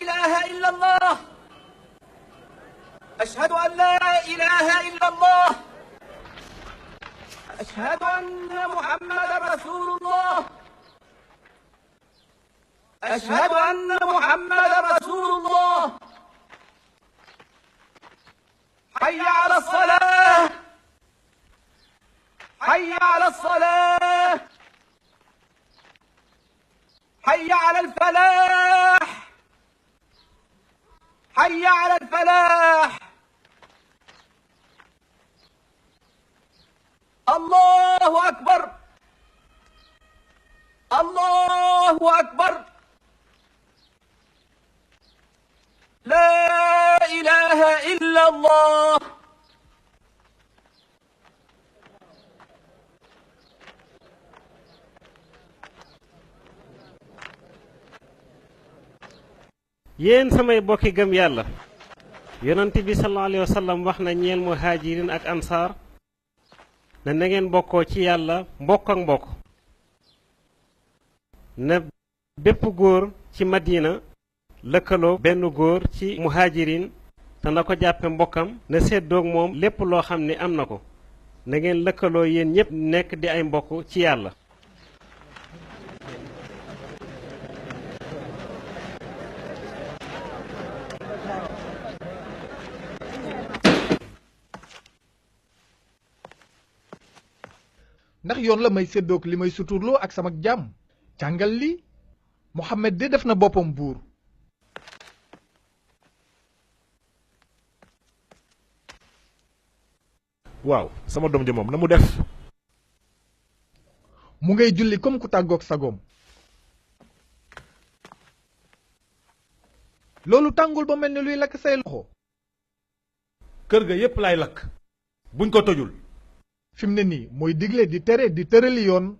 إله إلا الله أشهد أن لا إله إلا الله أشهد أن محمد رسول الله أشهد أن محمد رسول الله حي على الصلاة حي على الصلاة حي على الفلاح حي على الفلاح الله أكبر الله أكبر لا إله إلا الله yéen samay bokki gëm yàlla yonent bi sallallahu alayhi wa sallam wax na ñeel muhajirin ak ansaar ne na ngeen bokkoo ci yàlla mbokk ak mbokk ne bépp góor ci madina lëkkaloo benn góor ci muhajirin te na ko jàppe mbokkam na séddoog moom lépp loo xam ni am na ko na ngeen lëkkaloo yéen ñépp nekk di ay mbokk ci yàlla ndax yoon la may séddoog li may suturloo ak sama jàmm jàngal li Muhammad de def na boppam buur waaw sama doom ji moom na mu def mu ngay julli comme ku tàggoog sagoom loolu tàngul ba mel ni luy lakk say loxo kër ga yépp lay lakk buñ ko tojul fi mu ne nii mooy digle di tere di tërali yoon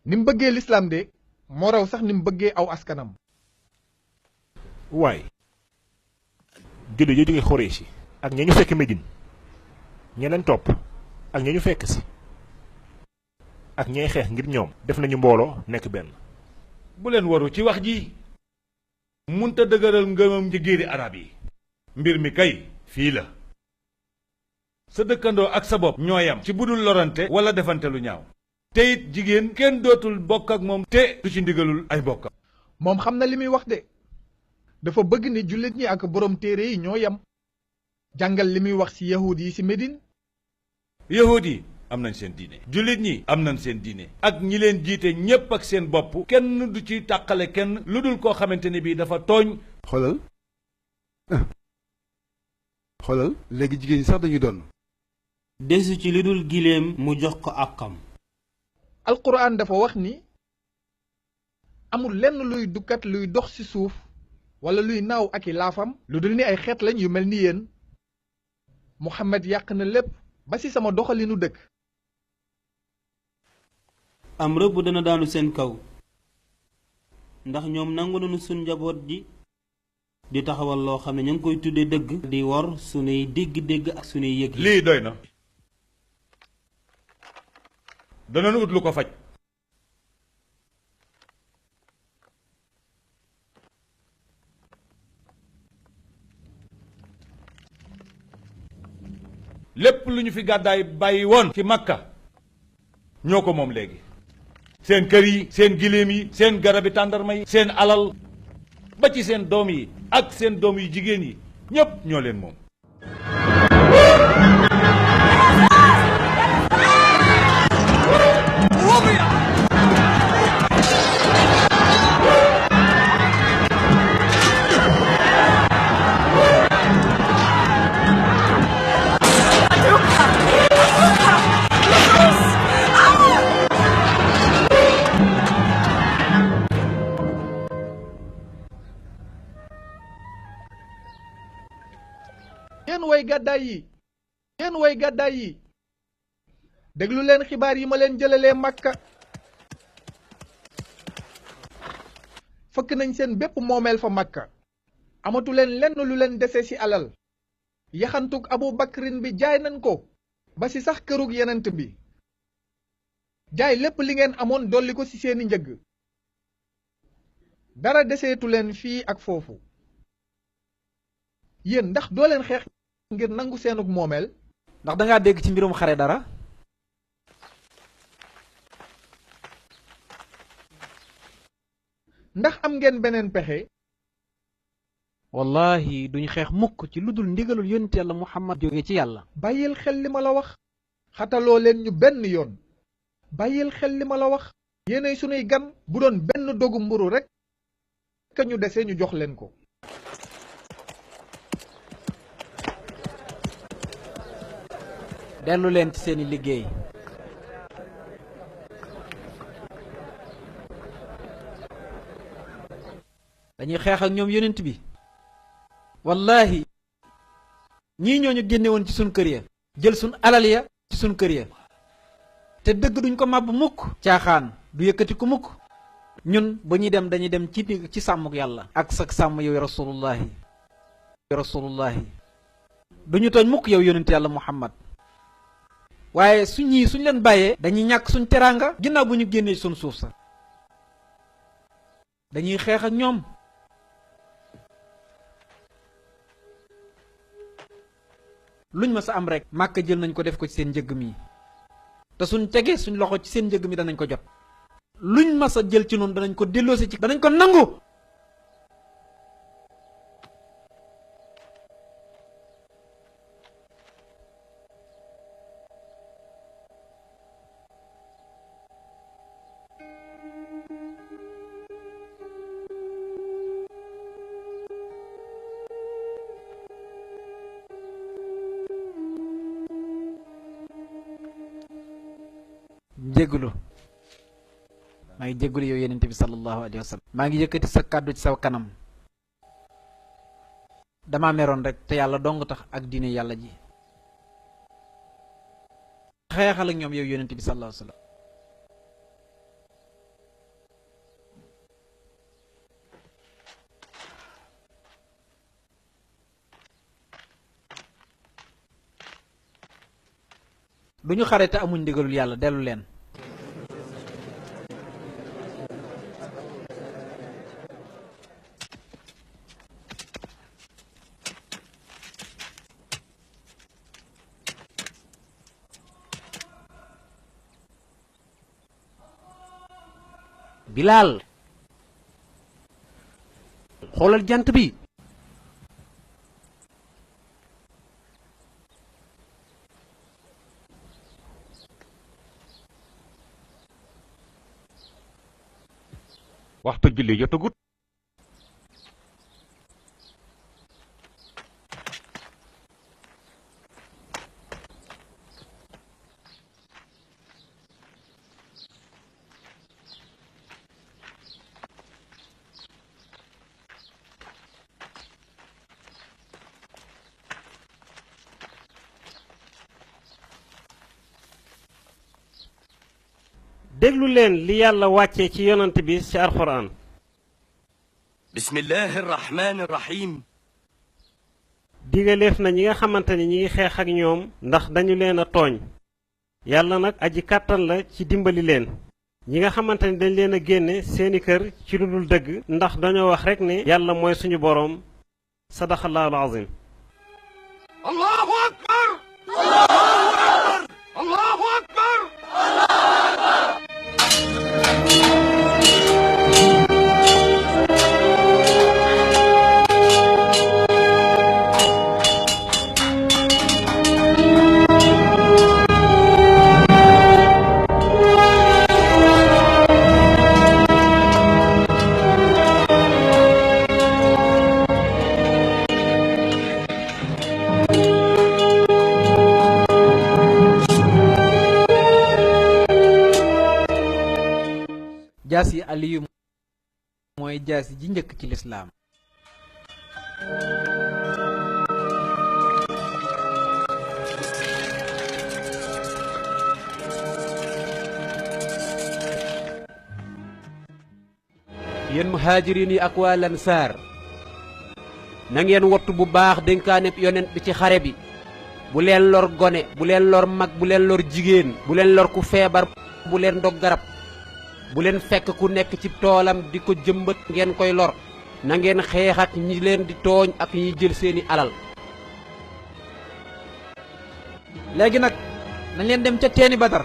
ni mu bëggee lislaam de moo raw sax ni mu bëggee aw askanam waay julli yo jóge Xuraysh ak ña ñu fekk Médine ña leen topp ak ña ñu fekk si ak ñay xeex ngir ñoom def nañu mbooloo nekk benn bu leen waru ci wax ji munta dëgëral ngëmam ci giiri arab yi mbir mi kay fii la sa dëkkandoo ak sa bopp ñoo yam ci budul lorante wala defante lu ñaaw te it jigéen kenn dootul bokk ak moom te du ci ndigalul ay bokkam moom xam na li muy wax de dafa bëgg ni jullit ñi ak borom téere yi ñoo yam jàngal li muy wax ci yahud yi ci Médine yahud yi am nañ seen diine jullit ñi am nañ seen diine ak ñi leen jiite ñépp ak seen bopp kenn du ci tàqale kenn lu dul koo xamante ni bii dafa tooñ xoolal léegi jigéen ñi sax dañuy doon desu ci lu dul giléem mu jox ko àqam alquran dafa wax ni amul lenn luy dukkat luy dox ci suuf wala luy naaw ak i laafam lu dul ni ay xeet lañ yu mel ni yéen Muhammad yàq na lépp ba ci sama doxalinu dëkk am rëbb dana daanu seen kaw ndax ñoom nangu nañu suñ njaboot ji di taxawal loo xam ne ñu ngi koy tuddee dëgg di wor sunuy dégg-dégg ak sunuy yëg lii doy na danañu ut lu ko faj lépp lu ñu fi gàddaay bàyyi woon ci Makka ñoo ko moom léegi seen kër yi seen giléem yi seen garabi tàndarma yi seen alal ba ci seen doom yi ak seen doom yu jigéen yi ñépp ñoo leen moom yéen way gàddaay yi déglu leen xibaar yi ma leen jëlalee Makka fëkk nañ seen bépp moomeel fa Makka amatu leen lenn lu leen dese ci alal yaxantug Abu Bakrin bi jaay nañ ko ba ci sax kërug yenent bi jaay lépp li ngeen amoon dolli ko ci seeni njëg dara deseetu leen fii ak foofu yéen ndax doo leen xeex ngir nangu seenug moomeel ndax dangaa dégg ci mbirum xare dara ndax am ngeen beneen pexe wallahi duñ xeex mukk ci lu dul ndigalul yonent yàlla muhammad jóge ci yàlla bàyyil xel li ma la wax xataloo leen ñu benn yoon bàyyil xel li ma la wax yéenay sunuy gan bu doon benn dogu mburu rekk ka ñu dese ñu jox leen ko dellu leen ci seeni liggéey dañuy xeex ak ñoom yonent bi wallahi ñii ñooñu génne woon ci sun kër ya jël sun alal ya ci sun kër ya te dëgg duñ ko màbb mukk caaxaan du yëkkati ko mukk ñun ba ñuy dem dañuy dem ci sàmmuk yàlla ak sak sàmm yow rasulullahi duñu tooñ mukk yow yonent yàlla muhammad waaye suñ leen bàyyee dañuy ñàkk suñ teraanga ginnaaw bu ñu génnee suñ suuf sa dañuy xeex ak ñoom luñ ma sa am rek màkk jël nañ ko def ko ci seen njëgg mi te suñ tegee suñ loxo ci seen njëgg mi danañ ko jot luñ ma sa jël ci noonu danañ ko delloosi ci danañ ko nangu jéggulu maa ngi jéggulu yow yenente bi sallallahu alayhi wa sallam maa ngi yëkkati sa kàddu ci sa kanam dama meroon rek te yàlla dong tax ak diine yàlla ji xeexal ak ñoom yow yenente bi sallallahu alayhi wa sallam duñu xare te amuñ ndigalul yàlla dellu leen Bilaal xoolal jant bi waxtu julli jotagut déglu leen li yàlla wàccee ci yonant bi ci alxuraan bismillahi rahmaani rahim digaleef na ñi nga xamante ni ñi ngi xeex ak ñoom ndax dañu leen a tooñ yàlla nag aji kàttan la ci dimbali leen ñi nga xamante ni dañ leen a génne seeni kër ci lu dul dëgg ndax dañoo wax rekk ne yàlla mooy suñu boroom sadaqallaahu al-aziim allahu akbar allahu akbar allahu akbar jaasi aliyu mooy jaasi ji njëkk ci lislaam yéen muhaajiriin yi ak waa lansaar na ngeen wattu bu baax dénkaaneb yonent bi ci xare bi bu leen lor gone bu leen lor mag bu leen lor jigéen bu leen lor ku feebar bu leen dog garab bu leen fekk ku nekk ci toolam di ko jëmbat ngeen koy lor na ngeen xeex ak ñi leen di tooñ ak ñi jël seeni alal. léegi nag nañ leen dem ca teeni Badar.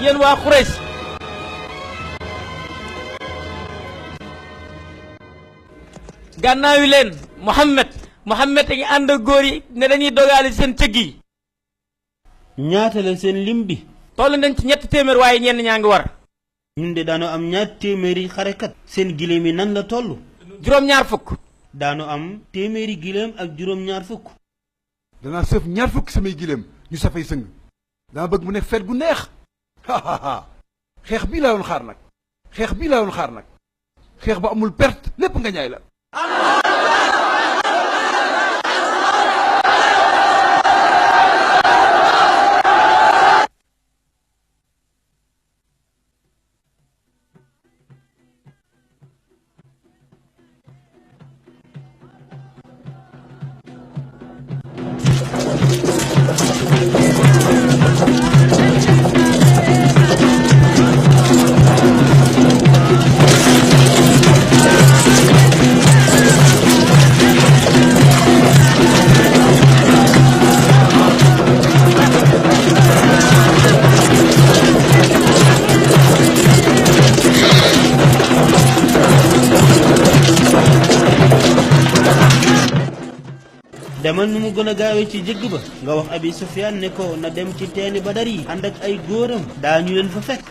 yéen waa Quraysh gànnaawi leen Muhammad a ngi ànd ak góor yi ne dañuy dogaale seen cëgg yi. ñaata la seen lim bi. toll nañ ci 300 waaye ñenn ñaa ngi war. ñun de daanu am 200 xarekat. seen giléem yi nan la toll. juróom-ñaar fukk. daanu am 100 giléem ak juróom-ñaar fukk. danaa sëf ñaar fukk samay giléem ñu safay sëng. dama bëgg mu nekk feet gu neex. xeex bii laa doon xaar nag. xeex ba amul perte lépp nga ñaay la. demal nu mu gën a gaawee ci jëgg ba nga wax Abi Sufyaan ne ko na dem ci teeni Badar yi ànd ak ay góoram daañu leen fa fekk.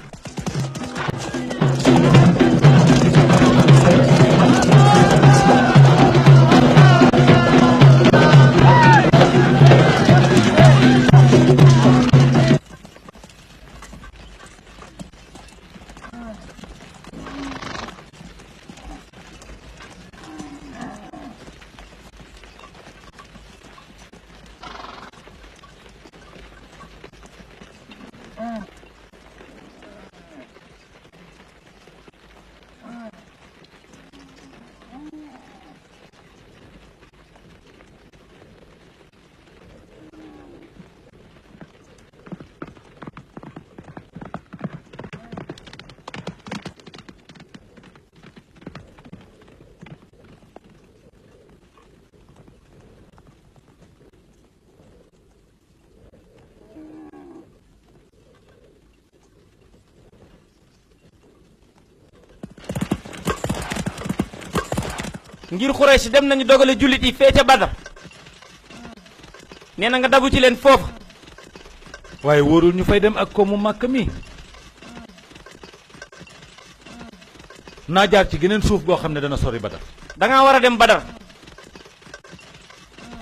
ngir Quraysh dem nañu dogale jullit yi fee ca Badar nee na nga dabu ci leen foofu. waaye wóorul ñu fay dem ak ko mu màkk mi. naa jaar ci geneen suuf goo xam ne dana sori Badar. dangaa war a dem Badar.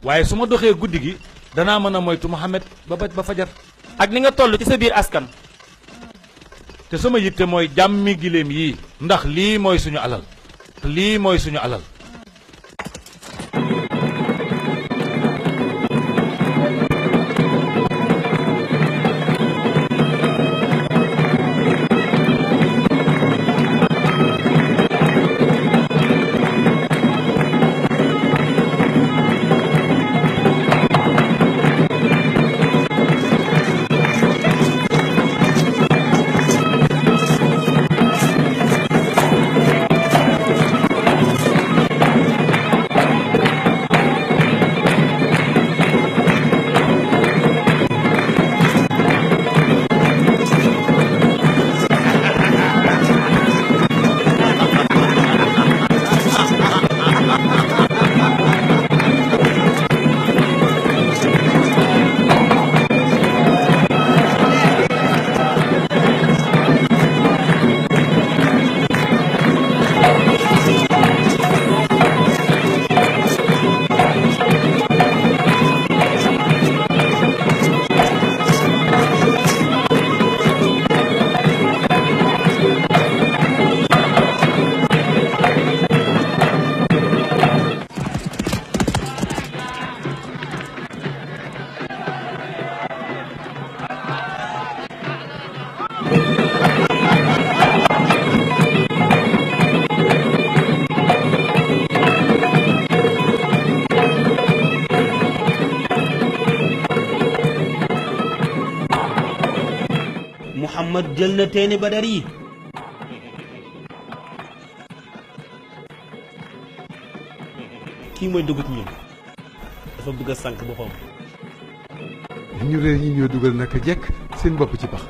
waaye su ma doxee guddi gi danaa mën a moytu Muhammad ba fajar. ak ni nga toll ci sa biir askan. te sama yitte mooy jàmmi giléem yii. ndax lii mooy suñu alal. Muhammad jël na teeni Badar yi. kii mooy dugg ci ñun dafa bëgg a sànq boppam. ñu réer ñi ñoo dugal naka jekk seen bopp ci pax.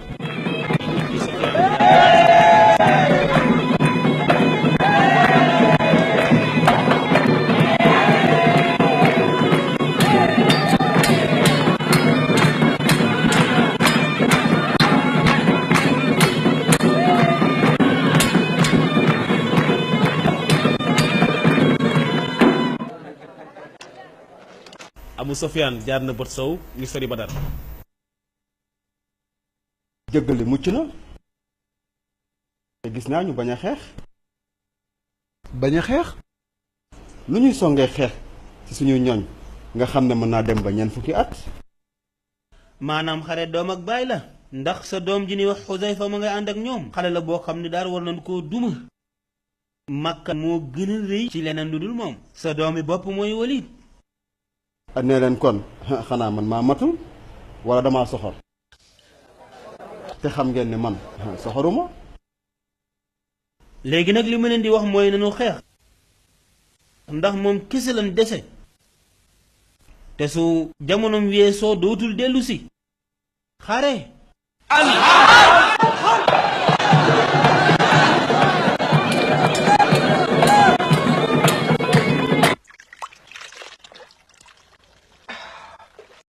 Abu Sufyaan jaar na bët sow ñu sori Badar. jëggale mucc na te gis naa ñu bañ a xeex. bañ a xeex. lu ñuy songee xeex ci suñuy ñoñ nga xam ne mën naa dem ba ñeent fukki at. maanaam xare doom ak baay la. ndax sa doom ji ni wax Xusayfa ma ngay ànd ak ñoom. xale la boo xam ne daal war nañ koo duma. Makka moo gën a rëy ci leneen lu dul moom. sa doomi bopp mooy Walid. nee leen kon xanaa man maa matul wala damaa soxor te xam ngeen ne man soxoruma. léegi nag li ma leen di wax mooy nañu xeex ndax moom kese lañ dese te su jamonoom weesoo dootul dellu si xare.